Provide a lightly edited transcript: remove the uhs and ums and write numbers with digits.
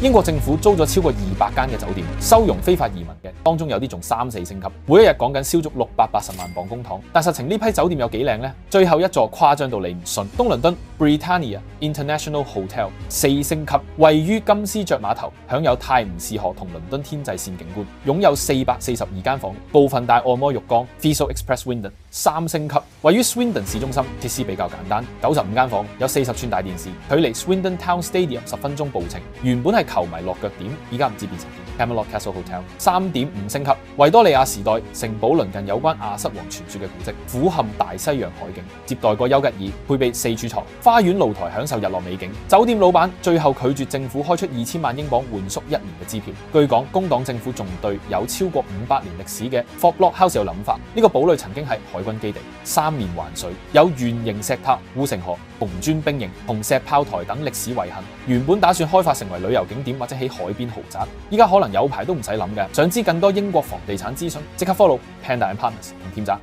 英國政府租咗超過200間嘅酒店，收容非法移民嘅，當中有啲仲3、4星級，每一日講緊燒足680萬磅公帑。但實情呢批酒店有幾靚呢？最後一座誇張到你唔信，東倫敦 Britannia International Hotel 4星級，位於金絲雀碼頭，享有泰晤士河同倫敦天際線景觀，擁有442間房，部分帶按摩浴缸 Thistle Express Swindon 3星級，位於 Swindon 市中心，設施比較簡單，95間房，有40寸大電視，距離 Swindon Town Stadium 10分鐘步程，原本係球迷落腳點，而家唔知變成點。Camelot Castle Hotel 3.5星級，維多利亞時代城堡鄰近有關亞瑟王傳說嘅古蹟，俯瞰大西洋海景，接待過丘吉爾，配備4處床，花園露台享受日落美景。酒店老闆最後拒絕政府開出2000萬英鎊緩縮1年嘅支票。據講，工黨政府仲對有超過500年歷史嘅 Fort Block House 有諗法。呢個堡壘曾經係海軍基地，3面環水，有圓形石塔、護城河、紅磚兵營、紅石炮台等歷史遺恨。原本打算開發成為旅遊景點或者起海邊豪宅，依家可能有排都唔使諗嘅。想知更多英國房地產資訊，即刻 follow Panda and Partners 同添渣。